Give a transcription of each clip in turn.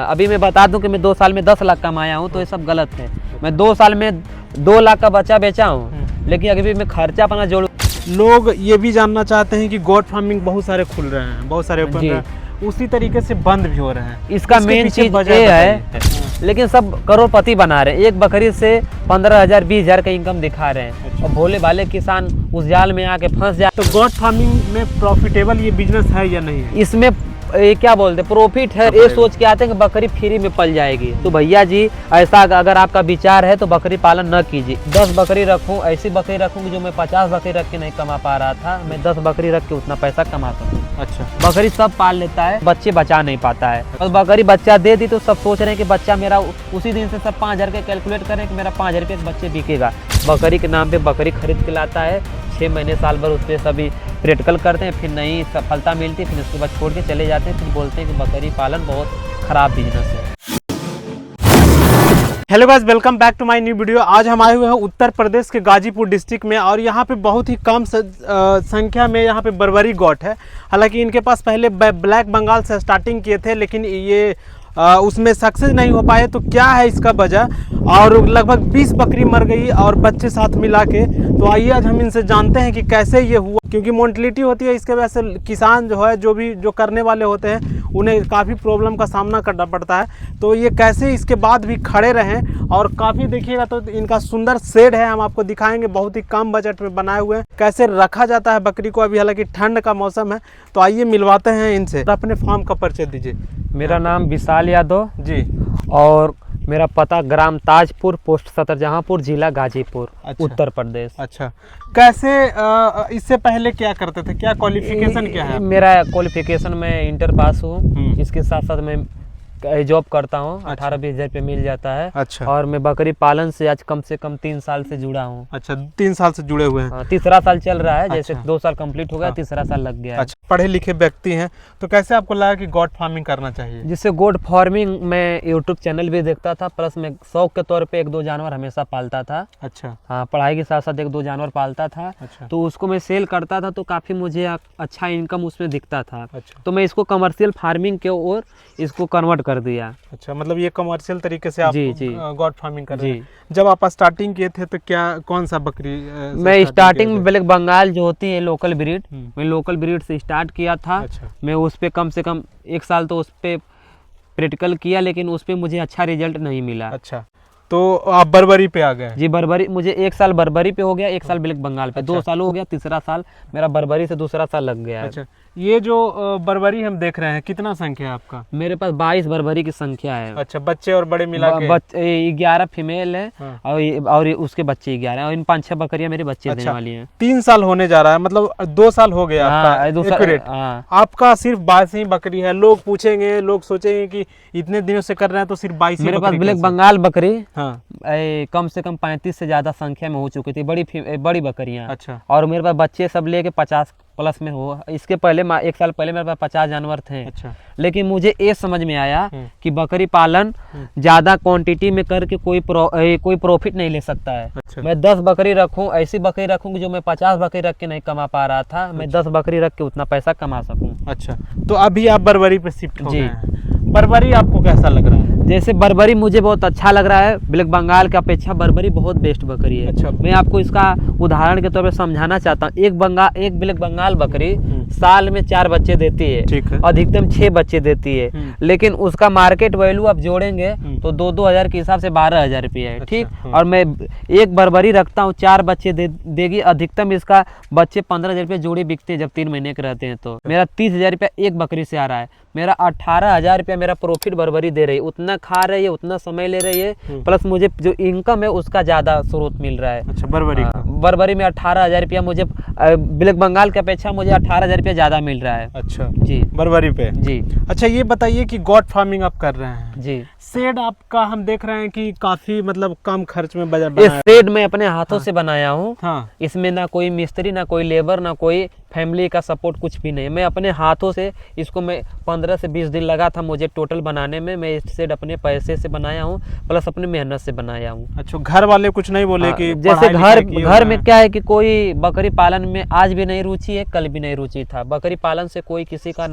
अभी मैं बता दूं कि मैं 2 साल में 10 लाख कमाया हूं, तो ये सब गलत है। मैं 2 साल में 2 लाख का बच्चा बेचा हूं, लेकिन अभी भी मैं खर्चा अपना जोड़। लोग ये भी जानना चाहते हैं कि गोट फार्मिंग बहुत सारे खुल रहे हैं, बहुत सारे बन रहे हैं, उसी तरीके से बंद भी हो रहे हैं। इसका मेन चीज ये है, लेकिन सब करोड़पति बना रहे हैं। एक बकरी से 15,000 20,000 का इनकम दिखा रहे हैं, और भोले भाले किसान उस जाल में आके फंस जाए। तो गोट फार्मिंग में प्रॉफिटेबल ये बिजनेस है या नहीं है? इसमें क्या बोलते प्रॉफिट है, ये सोच के आते हैं कि बकरी फ्री में पल जाएगी। तो भैया जी, ऐसा अगर आपका विचार है तो बकरी पालन न कीजिए। 10 बकरी रखूं, ऐसी बकरी रखूंगी जो मैं 50 बकरी रख के नहीं कमा पा रहा था, मैं 10 बकरी रख के उतना पैसा कमा सकूं। अच्छा, बकरी सब पाल लेता है, बच्चे बचा नहीं पाता है। और बकरी बच्चा दे दी तो सब सोच रहे हैं कि बच्चा मेरा उसी दिन से सब 5,000 के कैलकुलेट करें कि मेरा 5,000 रुपये बच्चे बिकेगा। बकरी के नाम पे बकरी खरीद के लाता है, 6 महीने साल भर उस पर सभी प्रैक्टिकल करते हैं, फिर नहीं सफलता मिलती, फिर उसके बाद छोड़ के चले जाते हैं, फिर बोलते हैं कि बकरी पालन बहुत खराब बिजनेस है। Hello guys, welcome back to my new video. आज हम आए हुए हैं उत्तर प्रदेश के गाजीपुर डिस्ट्रिक्ट में, और यहाँ पे बहुत ही कम संख्या में यहाँ पे बर्बरी गोट है। हालांकि इनके पास पहले ब्लैक बंगाल से स्टार्टिंग किए थे, लेकिन ये उसमें सक्सेस नहीं हो पाए। तो क्या है इसका वजह, और लगभग 20 बकरी मर गई और बच्चे साथ मिला के। तो आइए आज हम इनसे जानते हैं कि कैसे ये हुआ, क्योंकि मोर्टेलिटी होती है इसके वजह से किसान जो है, जो करने वाले होते हैं, उन्हें काफ़ी प्रॉब्लम का सामना करना पड़ता है। तो ये कैसे इसके बाद भी खड़े रहें, और काफ़ी देखिएगा तो इनका सुंदर शेड है, हम आपको दिखाएंगे। बहुत ही कम बजट में बनाए हुए हैं, कैसे रखा जाता है बकरी को। अभी हालांकि ठंड का मौसम है, तो आइए मिलवाते हैं इनसे। अपने फार्म का परिचय दीजिए। मेरा नाम विशाल यादव जी, और मेरा पता ग्राम ताजपुर, पोस्ट सतरजहाँपुर, जिला गाजीपुर, अच्छा, उत्तर प्रदेश। अच्छा, कैसे इससे पहले क्या करते थे, क्या क्वालिफिकेशन क्या है? मेरा क्वालिफिकेशन में इंटर पास हूँ, इसके साथ साथ मैं जॉब करता हूँ। 18-20 हज़ार रुपये मिल जाता है। अच्छा, और मैं बकरी पालन से आज कम से कम 3 साल से जुड़ा हूँ। अच्छा, 3 साल से जुड़े हुए हैं। तीसरा साल चल रहा है, जैसे अच्छा, 2 साल कंप्लीट हो गया, तीसरा साल लग गया है। अच्छा, पढ़े लिखे व्यक्ति हैं, तो कैसे आपको लगा कि गोट फार्मिंग करना चाहिए? जिससे गोट फार्मिंग मैं यूट्यूब चैनल भी देखता था, प्लस मैं शौक के तौर पे 1-2 जानवर हमेशा पालता था। अच्छा, हाँ, पढ़ाई के साथ साथ 1-2 जानवर पालता था। अच्छा, तो उसको मैं सेल करता था, तो काफ़ी मुझे अच्छा इनकम उसमें दिखता था। अच्छा, तो मैं इसको कमर्शियल फार्मिंग के ओर इसको कन्वर्ट कर दिया। अच्छा, मतलब ये कमर्शियल तरीके से आप जी। गोट फार्मिंग कर रहे हैं। जब आप स्टार्टिंग किए थे तो कौन सा बकरी मैं स्टार्टिंग में ब्लैक बंगाल जो होती है लोकल ब्रीड, मैं लोकल ब्रीड से स्टार्ट किया था। अच्छा, मैं उस पे कम से कम 1 साल तो उस पे प्रैक्टिकल किया, लेकिन उस पे मुझे अच्छा रिजल्ट नहीं मिला। अच्छा, तो आप बर्बरी पे आ गए? जी, बर्बरी मुझे 1 साल बर्बरी पे हो गया, 1 साल ब्लैक बंगाल पे। 2 साल हो गया, तीसरा साल मेरा बर्बरी से दूसरा साल लग गया है। अच्छा, ये जो बर्बरी हम देख रहे हैं, कितना संख्या है आपका? मेरे पास 22 बर्बरी की संख्या है। अच्छा, बच्चे और बड़े मिला के? 11 फीमेल है। हाँ। और उसके बच्चे 11 हैं, और इन 5-6 बकरियां मेरे बच्चे देने वाली हैं। 3 साल होने जा रहा है, मतलब 2 साल हो गया आपका एक्यूरेट। आपका सिर्फ 22 ही बकरी है। लोग पूछेंगे, लोग सोचेंगे कि इतने दिनों से कर रहे हैं तो सिर्फ 22 मेरे पास ब्लैक बंगाल बकरी हाँ, कम से कम 35 से ज्यादा संख्या में हो चुकी थी, बड़ी बकरियां। अच्छा, और मेरे पास बच्चे सब लेके 50 प्लस में हो। इसके पहले 1 साल पहले मेरे पास 50 जानवर थे। अच्छा, लेकिन मुझे ये समझ में आया कि बकरी पालन ज्यादा क्वांटिटी में करके कोई प्रॉफिट नहीं ले सकता है। अच्छा, मैं 10 बकरी रखूं, ऐसी बकरी रखूंगी जो मैं 50 बकरी रख के नहीं कमा पा रहा था, मैं 10 बकरी रख के उतना पैसा कमा सकूं। अच्छा, तो अभी आप बर्बरी पे शिफ्ट हो जी। गए हैं। बर्बरी आपको कैसा लग रहा है? जैसे बर्बरी मुझे बहुत अच्छा लग रहा है, ब्लैक बंगाल की अपेक्षा बर्बरी बहुत बेस्ट बकरी है। अच्छा, मैं आपको इसका उदाहरण के तौर पर समझाना चाहता हूँ। एक ब्लैक बंगाल बकरी साल में 4 बच्चे देती है, ठीक है, अधिकतम 6 बच्चे देती है। लेकिन उसका मार्केट वैल्यू आप जोड़ेंगे तो 2-2 हज़ार के हिसाब से 12,000 रुपये है। ठीक, और मैं एक बर्बरी रखता हूँ, 4 बच्चे देगी, अधिकतम इसका बच्चे 15,000 रुपये जोड़ी बिकते हैं जब 3 महीने के रहते हैं। तो मेरा 30,000 रुपया एक बकरी से आ रहा है। मेरा 18,000 रुपया मेरा प्रॉफिट बर्बरी दे रही है। उतना खा रही है, उतना समय ले रही है, प्लस मुझे जो इनकम है उसका ज्यादा स्रोत मिल रहा है। अच्छा, बर्बरी में 18,000 रुपया मुझे ब्लैक बंगाल की अपेक्षा मुझे 18,000 रुपया ज्यादा मिल रहा है। अच्छा जी, बर्बरी पे। जी। अच्छा, ये बताइए कि गोट फार्मिंग आप कर रहे हैं जी, शेड आपका हम देख रहे हैं कि काफी मतलब कम खर्च में ये शेड मैं अपने हाथों से बनाया हूँ। हाँ, इसमें ना कोई मिस्त्री, ना कोई लेबर, ना कोई फैमिली का सपोर्ट कुछ भी नहीं। मैं अपने हाथों से इसको मैं 15 से 20 दिन लगा था मुझे टोटल बनाने में। मैं इस शेड अपने पैसे से बनाया हूँ, प्लस अपनी मेहनत से बनाया हूँ। अच्छा, घर वाले कुछ नहीं बोले कि जैसे घर में क्या है कि कोई बकरी पालन में आज भी नहीं रुचि है, कल भी नहीं रुचि था। बकरी पालन से कोई किसी का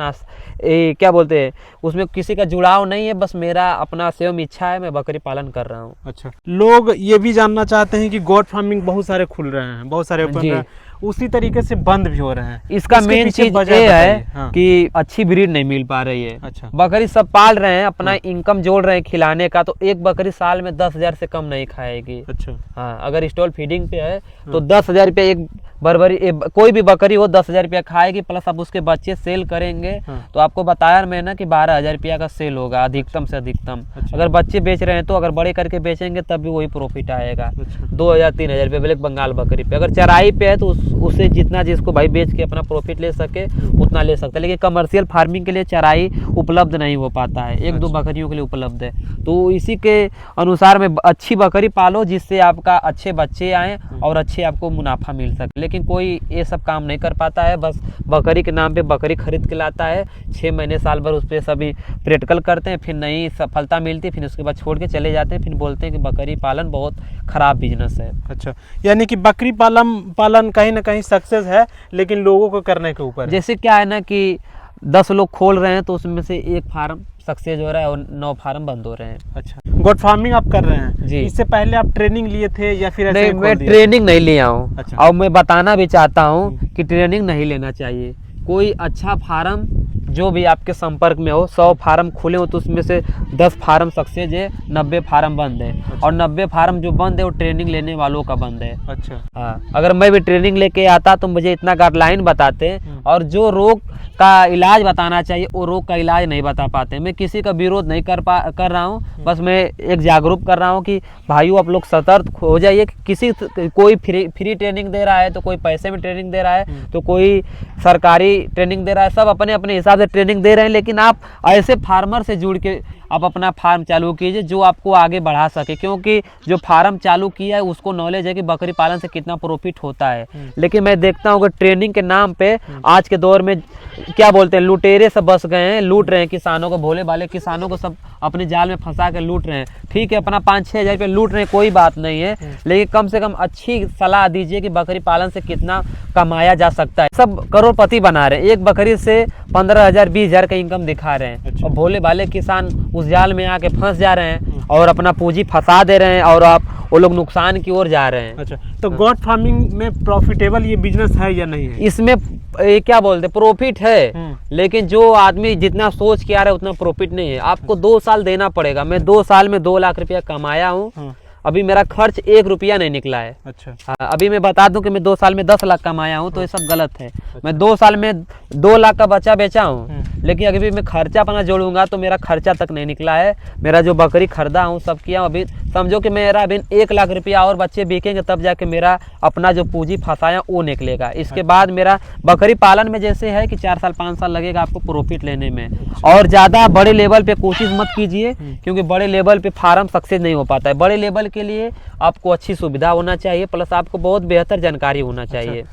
क्या बोलते हैं, उसमें किसी का जुड़ाव नहीं है, बस मेरा अपना स्वयं इच्छा है, मैं बकरी पालन कर रहा हूँ। अच्छा, लोग ये भी जानना चाहते हैं कि गोट फार्मिंग बहुत सारे खुल रहे हैं, बहुत सारे ओपन रहे हैं, उसी तरीके से बंद भी हो रहे हैं। इसका मेन चीज ये है कि अच्छी ब्रीड नहीं मिल पा रही है। अच्छा, बकरी सब पाल रहे हैं, अपना इनकम जोड़ रहे हैं खिलाने का, तो एक बकरी साल में 10,000 से कम नहीं खाएगी। अच्छा, हाँ, अगर स्टॉल फीडिंग पे है तो 10,000 रुपया एक बरबरी कोई भी बकरी हो 10,000 रुपया खाएगी, प्लस आप उसके बच्चे सेल करेंगे तो आपको बताया मैंने कि 12,000 रुपया का सेल होगा अधिकतम से अधिकतम। अगर बच्चे बेच रहे हैं तो अगर बड़े करके बेचेंगे तब भी वही प्रॉफिट आएगा। 2,000-3,000 रुपये ब्लैक बंगाल बकरी पे। अगर चराई पे है तो उससे जितना जिसको भाई बेच के अपना प्रॉफिट ले सके उतना ले सकता है, लेकिन कमर्शियल फार्मिंग के लिए चराई उपलब्ध नहीं हो पाता है, 1-2 बकरियों के लिए उपलब्ध है। तो इसी के अनुसार में अच्छी बकरी पालो जिससे आपका अच्छे बच्चे आएँ और अच्छे आपको मुनाफा मिल सके। लेकिन कोई ये सब काम नहीं कर पाता है, बस बकरी के नाम पे बकरी खरीद के लाता है, 6 महीने साल भर उस पर सभी प्रैक्टिकल करते हैं, फिर नई सफलता मिलती है, फिर उसके बाद छोड़ के चले जाते हैं, फिर बोलते हैं कि बकरी पालन बहुत खराब बिजनेस है। अच्छा, यानी कि बकरी पालन कहीं ना कहीं सक्सेस है, लेकिन लोगों को करने के ऊपर। जैसे क्या है ना कि 10 लोग खोल रहे हैं तो उसमें से एक फार्म सक्सेस हो रहा है और 9 फार्म बंद हो रहे हैं। अच्छा, गोट फार्मिंग आप कर रहे हैं जी। इससे पहले आप ट्रेनिंग लिए थे या फिर ऐसे नहीं, मैं ट्रेनिंग नहीं लिया हूँ। अच्छा। और मैं बताना भी चाहता हूँ कि ट्रेनिंग नहीं लेना चाहिए। कोई अच्छा फार्म जो भी आपके संपर्क में हो, 100 फार्म खुले हो तो उसमें से 10 फार्म सक्सेस है, 90 फार्म बंद है। और 90 फार्म जो बंद है वो ट्रेनिंग लेने वालों का बंद है। अच्छा, हाँ, अगर मैं भी ट्रेनिंग लेके आता तो मुझे इतना गाइडलाइन बताते, और जो रोग का इलाज बताना चाहिए वो रोग का इलाज नहीं बता पाते। मैं किसी का विरोध नहीं कर रहा हूँ, बस मैं एक जागरूक कर रहा हूँ कि भाइयों आप लोग सतर्क हो जाइए। कोई फ्री ट्रेनिंग दे रहा है तो कोई पैसे में ट्रेनिंग दे रहा है तो कोई सरकारी ट्रेनिंग दे रहा है, सब अपने अपने हिसाब से ट्रेनिंग दे रहे हैं। लेकिन आप ऐसे फार्मर से जुड़ के आप अपना फार्म चालू कीजिए जो आपको आगे बढ़ा सके, क्योंकि जो फार्म चालू किया है उसको नॉलेज है कि बकरी पालन से कितना प्रॉफिट होता है। लेकिन मैं देखता हूँ कि ट्रेनिंग के नाम पे आज के दौर में क्या बोलते हैं, लुटेरे सब बस गए हैं, लूट रहे हैं किसानों को, भोले भाले किसानों को सब अपने जाल में फंसा के लूट रहे हैं। ठीक है, अपना 5-6 हज़ार रुपये लूट रहे हैं, कोई बात नहीं है, लेकिन कम से कम अच्छी सलाह दीजिए कि बकरी पालन से कितना कमाया जा सकता है। सब करोड़पति बना रहे हैं, एक बकरी से 15,000 20,000 का इनकम दिखा रहे हैं। अच्छा। और भोले भाले किसान उस जाल में आके फंस जा रहे हैं और अपना पूंजी फंसा दे रहे हैं और वो लोग नुकसान की ओर जा रहे हैं। अच्छा, तो गोट फार्मिंग में प्रॉफिटेबल ये बिजनेस है या नहीं है? इसमें क्या बोलते हैं, प्रॉफिट है, लेकिन जो आदमी जितना सोच के आ रहा है उतना प्रॉफिट नहीं है। आपको 2 साल देना पड़ेगा। मैं 2 साल में 2 लाख रुपया कमाया हूँ, अभी मेरा खर्च 1 रुपया नहीं निकला है। अच्छा, अभी मैं बता दूं कि मैं 2 साल में 10 लाख कमाया हूं, तो ये सब गलत है। मैं 2 साल में 2 लाख का बच्चा बेचा हूं, लेकिन अभी मैं खर्चा अपना जोड़ूंगा तो मेरा खर्चा तक नहीं निकला है। मेरा जो बकरी खरीदा हूं सब किया, अभी समझो कि मेरा अभी 1 लाख रुपया और बच्चे बिकेंगे तब जाके मेरा अपना जो पूंजी फंसाया वो निकलेगा। इसके बाद मेरा बकरी पालन में जैसे है कि 4 साल 5 साल लगेगा आपको प्रॉफिट लेने में। और ज़्यादा बड़े लेवल पे कोशिश मत कीजिए, क्योंकि बड़े लेवल पे फार्म सक्सेस नहीं हो पाता है। बड़े लेवल के लिए आपको अच्छी सुविधा होना चाहिए, प्लस आपको बहुत बेहतर जानकारी होना चाहिए।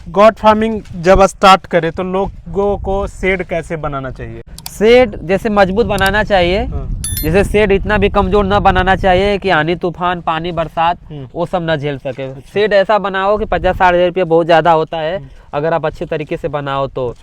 गोट फार्मिंग जब स्टार्ट करें तो लोगों को शेड कैसे बनाना चाहिए? शेड जैसे मजबूत बनाना चाहिए, जैसे शेड इतना भी कमजोर न बनाना चाहिए कि आंधी तूफान पानी बरसात वो सब न झेल सके। शेड ऐसा बनाओ कि 50-60 हज़ार रुपया बहुत ज़्यादा होता है अगर आप अच्छे तरीके से बनाओ तो।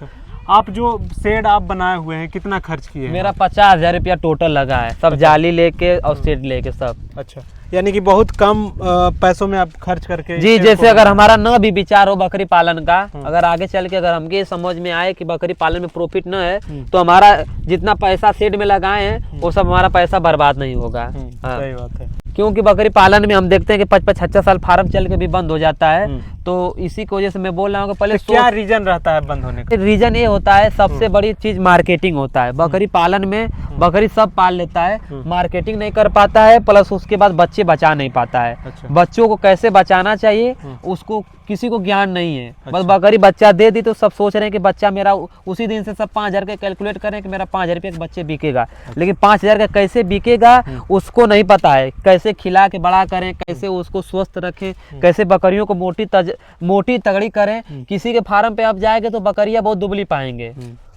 आप जो शेड आप बनाए हुए हैं कितना खर्च किए हैं? मेरा 50,000 रुपया टोटल लगा है, सब जाली लेके और शेड लेके सब। अच्छा, यानी कि बहुत कम पैसों में आप खर्च करके। जी, जैसे अगर हमारा न भी विचार हो बकरी पालन का, अगर आगे चल के अगर हमके समझ में आए कि बकरी पालन में प्रॉफिट न है तो हमारा जितना पैसा शेड में लगाए हैं वो सब हमारा पैसा बर्बाद नहीं होगा। सही बात है, क्योंकि बकरी पालन में हम देखते हैं कि 55-66 साल फार्म चल के भी बंद हो जाता है। तो इसी की वजह से मैं बोल रहा हूँ कि पहले क्या रीजन रहता है बंद होने का? रीजन ये होता है, सबसे बड़ी चीज मार्केटिंग होता है। बकरी पालन में बकरी सब पाल लेता है, मार्केटिंग नहीं कर पाता है, प्लस उसके बाद बच्चे बचा नहीं पाता है। अच्छा। बच्चों को कैसे बचाना चाहिए उसको किसी को ज्ञान नहीं है। अच्छा। बस बकरी बच्चा दे दी तो सब सोच रहे हैं कि बच्चा मेरा, उसी दिन से सब 5,000 का कैलकुलेट करें कि मेरा 5,000 रुपये के बच्चे बिकेगा, लेकिन 5,000 का कैसे बिकेगा उसको नहीं पता है, कैसे कैसे खिला के बड़ा करें, कैसे उसको स्वस्थ रखें, कैसे बकरियों को मोटी तगड़ी करें। किसी के फार्म पे आप जाएंगे तो बकरियां बहुत दुबली पाएंगे।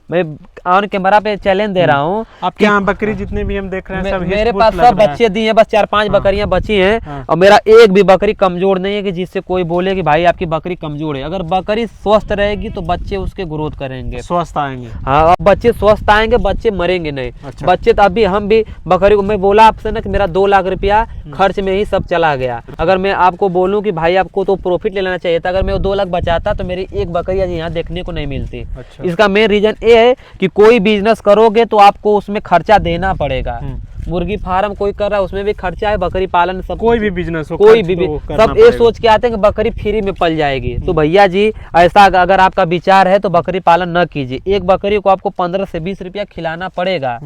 मैं ऑन कैमरा पे चैलेंज दे रहा हूँ। आपके यहाँ बकरी जितने भी हम देख रहे हैं सब मेरे पास सब बच्चे दिए हैं, बस 4-5 बकरियां बची हैं और मेरा एक भी बकरी कमजोर नहीं है कि जिससे कोई बोले कि भाई आपकी बकरी कमजोर है। अगर बकरी स्वस्थ रहेगी तो बच्चे उसके ग्रोथ करेंगे, स्वस्थ आएंगे। हाँ, बच्चे स्वस्थ आएंगे, बच्चे मरेंगे नहीं। अच्छा। बच्चे तो अभी हम भी बकरी को, मैं बोला आपसे ना कि मेरा 2 लाख रुपया खर्च में ही सब चला गया। अगर मैं आपको बोलूं कि भाई आपको तो प्रॉफिट ले लेना चाहिए था, अगर मैं वो 2 लाख बचाता तो मेरी एक बकरी आज यहाँ देखने को नहीं मिलती। अच्छा। इसका मेन रीजन ये है कि कोई बिजनेस करोगे तो आपको उसमें खर्चा देना पड़ेगा। मुर्गी फार्म कोई कर रहा है उसमें भी खर्चा है, बकरी पालन सब, कोई भी बिजनेस हो, कोई भी सब ये सोच के आते हैं कि बकरी फ्री में पल जाएगी। तो भैया जी ऐसा अगर आपका विचार है तो बकरी पालन न कीजिए। एक बकरी को आपको 15 से 20 रुपया खिलाना पड़ेगा,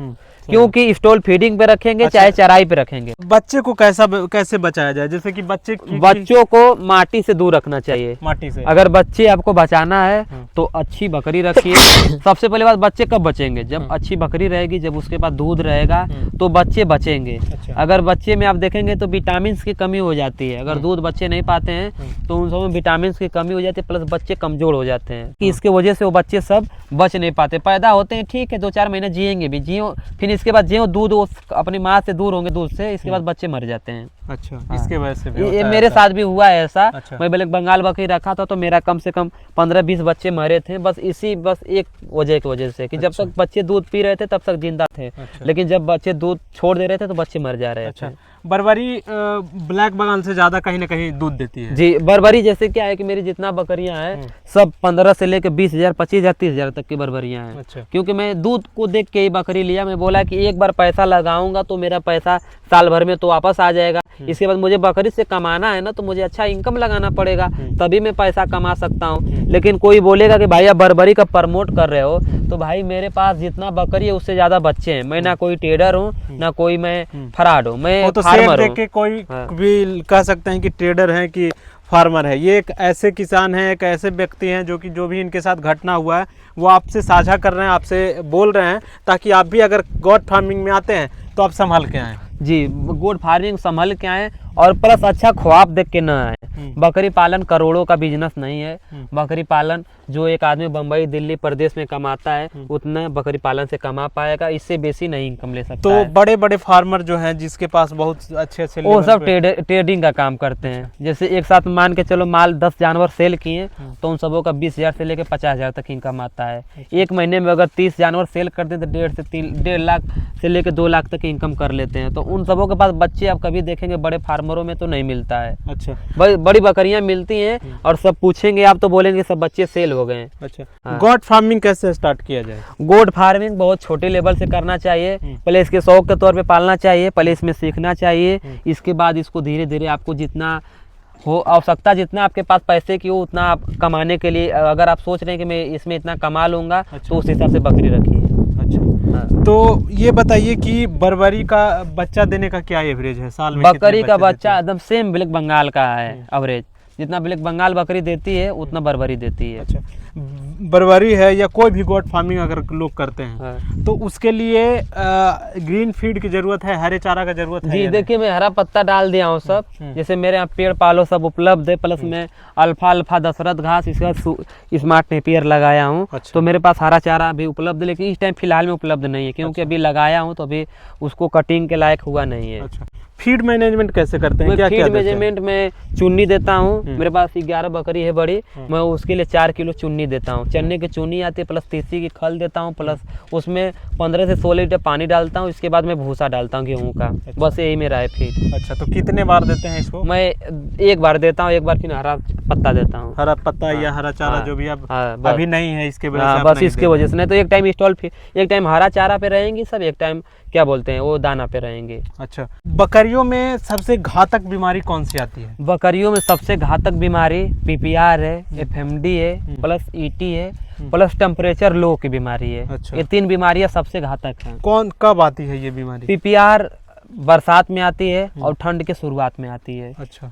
क्योंकि स्टॉल फीडिंग पे रखेंगे चाहे चराई पे रखेंगे। बच्चे को कैसे बचाया जाए? जैसे कि बच्चों को माटी से दूर रखना चाहिए। माटी से अगर बच्चे आपको बचाना है तो अच्छी बकरी रखिए। सबसे पहले बात, बच्चे कब बचेंगे? जब अच्छी बकरी रहेगी, जब उसके पास दूध रहेगा तो बच्चे बचेंगे। अच्छा। अगर बच्चे में आप देखेंगे तो विटामिन की कमी हो जाती है। अगर दूध बच्चे नहीं पाते हैं तो उन सब में विटामिन की कमी हो जाती है, प्लस बच्चे कमजोर हो जाते हैं कि इसके वजह से वो बच्चे सब बच नहीं पाते। पैदा होते हैं ठीक है, 2-4 महीने जिएंगे भी, जियो फिर इसके बाद जियो दूध अपनी माँ से दूर होंगे दूध से, इसके बाद बच्चे मर जाते हैं। अच्छा। हाँ। इसके वजह से भी ये मेरे साथ भी हुआ है ऐसा। अच्छा। मैं ब्लैक बंगाल बकरी रखा था तो मेरा कम से कम 15-20 बच्चे मरे थे, बस एक वजह की वजह से कि जब तक बच्चे दूध पी रहे थे तब तक जिंदा थे। अच्छा। लेकिन जब बच्चे दूध छोड़ दे रहे थे तो बच्चे मर जा रहे थे। बर्बरी ब्लैक बंगाल से ज्यादा कहीं ना कहीं दूध देती है। जी, बर्बरी जैसे क्या है कि मेरी जितना बकरियां हैं सब 15 से लेकर 20,000, 25,000, 30,000 तक की बर्बरियां हैं। अच्छा। क्योंकि मैं दूध को देख के ही बकरी लिया। मैं बोला कि एक बार पैसा लगाऊंगा तो मेरा पैसा साल भर में तो वापस आ जाएगा। इसके बाद मुझे बकरी से कमाना है ना, तो मुझे अच्छा इनकम लगाना पड़ेगा, तभी मैं पैसा कमा सकता हूँ। लेकिन कोई बोलेगा कि भाई आप बर्बरी का प्रमोट कर रहे हो, तो भाई मेरे पास जितना बकरी है उससे ज्यादा बच्चे हैं। मैं ना कोई ट्रेडर हूँ ना कोई मैं फ्रॉड हूँ, मैं फार्मर हूँ। के कोई भी कह सकते हैं कि ट्रेडर है कि फार्मर है। ये एक ऐसे किसान हैं, एक ऐसे व्यक्ति हैं जो कि जो भी इनके साथ घटना हुआ है वो आपसे साझा कर रहे हैं, आपसे बोल रहे हैं, ताकि आप भी अगर गॉट फार्मिंग में आते हैं तो आप संभाल के आएँ। जी, गोट फार्मिंग संभल के आए और प्लस अच्छा ख्वाब देख के न आए। बकरी पालन करोड़ों का बिजनेस नहीं है। बकरी पालन जो एक आदमी बम्बई दिल्ली प्रदेश में कमाता है उतना बकरी पालन से कमा पाएगा, इससे बेसी नहीं इनकम ले सकता तो है। बड़े बड़े फार्मर जो हैं जिसके पास बहुत अच्छे वो सब ट्रेडिंग का काम करते हैं। जैसे एक साथ मान के चलो माल 10 जानवर सेल किए तो उन सबों का 20,000 से लेकर 50,000 तक इनकम आता है। एक महीने में अगर 30 जानवर सेल करते हैं तो 1.5 लाख से लेकर 2 लाख तक इनकम कर लेते हैं। तो उन सबों के पास बच्चे आप कभी देखेंगे बड़े फार्मरों में तो नहीं मिलता है। अच्छा। बड़ी बकरियां मिलती हैं और सब पूछेंगे आप तो बोलेंगे सब बच्चे सेल हो गए। अच्छा। हाँ। गोट फार्मिंग कैसे स्टार्ट किया जाए? गोट फार्मिंग बहुत छोटे लेवल से करना चाहिए। पहले इसके शौक के तौर पे पालना चाहिए, पहले इसमें सीखना चाहिए। इसके बाद इसको धीरे धीरे आपको जितना हो आवश्यकता, जितना आपके पास पैसे की हो उतना आप कमाने के लिए, अगर आप सोच रहे हैं कि मैं इसमें इतना कमा लूंगा तो उस हिसाब से बकरी रखिए। अच्छा। हाँ। तो ये बताइए कि बर्बरी का बच्चा देने का क्या एवरेज है साल में? बकरी का बच्चा एकदम सेम ब्लैक बंगाल का है एवरेज। जितना ब्लैक बंगाल बकरी देती है उतना बर्बरी देती है। अच्छा। बर्बरी है या कोई भी गोट फार्मिंग अगर लोग करते हैं हाँ। तो उसके लिए ग्रीन फीड की जरूरत है, हरे चारा का जरूरत है? जी देखिए, मैं हरा पत्ता डाल दिया हूँ सब। जैसे मेरे यहाँ पेड़ पालो सब उपलब्ध है, प्लस मैं अल्फा दशरथ घास, इसके बाद स्मार्ट नेपियर लगाया हूँ। अच्छा। तो मेरे पास हरा चारा भी उपलब्ध है, लेकिन इस टाइम फिलहाल में उपलब्ध नहीं है क्योंकि अभी लगाया हूँ तो अभी उसको कटिंग के लायक हुआ नहीं है। अच्छा। फीड मैनेजमेंट कैसे करते हैं? क्या फीड मैनेजमेंट में चुन्नी देता हूँ। मेरे पास 11 बकरी है बड़ी, मैं उसके लिए 4 किलो चुन्नी देता हूँ। चने की चुन्नी आती है, प्लस तीसी की खल देता हूँ, प्लस उसमें 15 से 16 लीटर पानी डालता हूँ। इसके बाद मैं भूसा डालता हूँ गेहूँ का। बस यही मेरा है फीड। अच्छा। तो कितने बार देते हैं इसको? मैं एक बार देता हूँ, एक बार फिर हरा पत्ता देता हूँ। हरा पत्ता या हरा चारा जो भी अब अभी नहीं है इसके वजह से आप बस नहीं इसके वजह से। नहीं तो एक टाइम स्टॉल, एक टाइम हरा चारा पे रहेंगी सब, एक टाइम क्या बोलते हैं वो दाना पे रहेंगे। अच्छा। बकरियों में सबसे घातक बीमारी कौन सी आती है? बकरियों में सबसे घातक बीमारी PPR है, FMD है, प्लस ET है, प्लस टेम्परेचर लो की बीमारी है। अच्छा। ये 3 बीमारियां सबसे घातक हैं। कौन कब आती है ये बीमारी? PPR बरसात में आती है और ठंड के शुरुआत में आती है। अच्छा।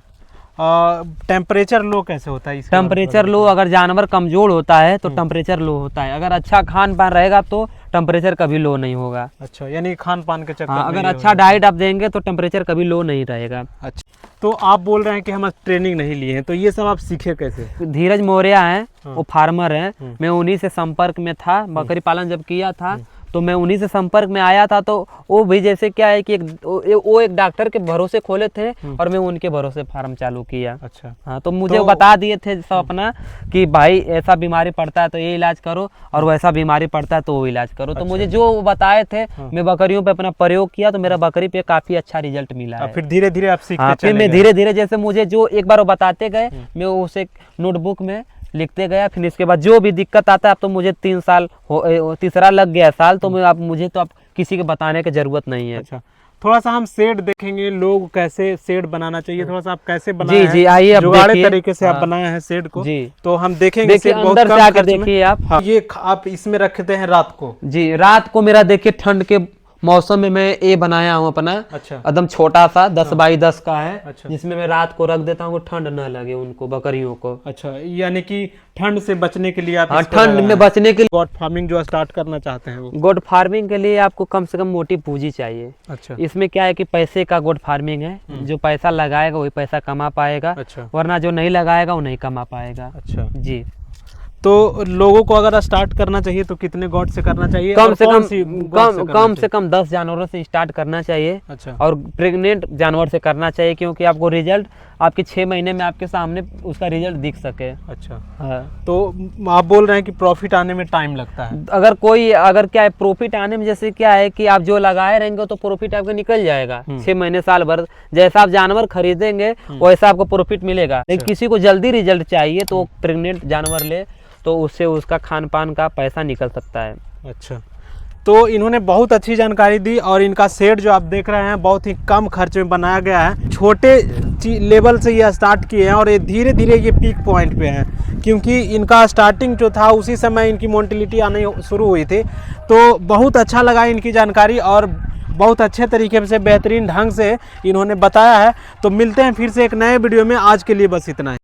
टेम्परेचर लो कैसे होता है? टेम्परेचर लो, अगर जानवर कमजोर होता है तो टेम्परेचर लो होता है। अगर अच्छा खान पान रहेगा तो टेम्परेचर कभी लो नहीं होगा। अच्छा, यानी खान पान के चक्कर हाँ, में अगर ये अच्छा होगा। डाइट आप देंगे तो टेम्परेचर कभी लो नहीं रहेगा। अच्छा, तो आप बोल रहे हैं कि हम ट्रेनिंग नहीं लिए हैं, तो ये सब आप सीखे कैसे? धीरज मौर्य हैं, हाँ। वो फार्मर हैं, मैं उन्हीं से संपर्क में था। बकरी पालन जब किया था तो मैं उन्हीं से संपर्क में आया था। तो वो भी जैसे क्या है कि वो एक डॉक्टर के भरोसे खोले थे और मैं उनके भरोसे फार्म चालू किया। अच्छा, हाँ, तो मुझे बता दिए थे सब अपना कि भाई ऐसा बीमारी पड़ता है तो ये इलाज करो, और वैसा बीमारी पड़ता है तो वो इलाज करो। तो मुझे जो वो बताए थे मैं बकरियों पे अपना प्रयोग किया, तो मेरा बकरी पे काफी अच्छा रिजल्ट मिला है। फिर धीरे धीरे आप सीखते हाँ, फिर चले मैं गए। धीरे धीरे जैसे मुझे जो एक बार वो बताते गए मैं उसे नोटबुक में लिखते गया। फिर इसके बाद जो भी दिक्कत आता है, अब तो मुझे 3 साल तीसरा लग गया साल, तो मैं अब मुझे तो अब किसी के बताने की जरूरत नहीं है। अच्छा, थोड़ा सा हम शेड देखेंगे, लोग कैसे शेड बनाना चाहिए, थोड़ा सा आप कैसे बनाए जी हैं? जी, आइए अब जुगाड़े देखिए। तरीके से आप हाँ। बनाए हैं शेड को, जी। तो हम देखेंगे। देखिए शेड बहुत अंदर कम से आकर खर्च में- देखिए आप। हाँ, ये आप इसमें रखते हैं रात को? जी, रात को मेरा देखिए ठंड के मौसम में मैं ये बनाया हूँ अपना, अच्छा, एकदम छोटा सा 10 बाई 10 का है। अच्छा। जिसमें मैं रात को रख देता हूँ, ठंड न लगे उनको, बकरियों को। अच्छा, यानी कि ठंड से बचने के लिए आप हाँ, इसको ठंड लगाए में हैं। बचने के लिए गॉट फार्मिंग जो स्टार्ट करना चाहते हैं वो। गोट फार्मिंग के लिए आपको कम से कम मोटी पूंजी चाहिए। अच्छा, इसमें क्या है कि पैसे का गोट फार्मिंग है, जो पैसा लगाएगा वही पैसा कमा पाएगा, अच्छा, वरना जो नहीं लगाएगा वो नहीं कमा पाएगा। अच्छा। जी, तो लोगों को अगर स्टार्ट करना चाहिए तो कितने गॉट से करना चाहिए? कम और से कौन कम सी गॉट से करना कम से चाहिए? कम 10 जानवरों से स्टार्ट करना चाहिए, अच्छा, और प्रेग्नेंट जानवर से करना चाहिए, क्योंकि आपको रिजल्ट आपके 6 महीने में आपके सामने उसका रिजल्ट दिख सके। अच्छा। हाँ। तो आप बोल रहे हैं कि प्रॉफिट आने में टाइम लगता है? अगर क्या है प्रॉफिट आने में, जैसे क्या है कि आप जो लगाए रहेंगे तो प्रॉफिट आपका निकल जाएगा 6 महीने साल भर। जैसा आप जानवर खरीदेंगे वैसा आपको प्रॉफिट मिलेगा। लेकिन किसी को जल्दी रिजल्ट चाहिए तो प्रेग्नेंट जानवर ले, तो उससे उसका खान पान का पैसा निकल सकता है। अच्छा, तो इन्होंने बहुत अच्छी जानकारी दी, और इनका शेड जो आप देख रहे हैं बहुत ही कम खर्च में बनाया गया है। छोटे लेवल से ये स्टार्ट किए हैं और ये धीरे धीरे ये पीक पॉइंट पे हैं, क्योंकि इनका स्टार्टिंग जो था उसी समय इनकी मोर्टेलिटी आनी शुरू हुई थी। तो बहुत अच्छा लगा इनकी जानकारी, और बहुत अच्छे तरीके से बेहतरीन ढंग से इन्होंने बताया है। तो मिलते हैं फिर से एक नए वीडियो में, आज के लिए बस इतना ही।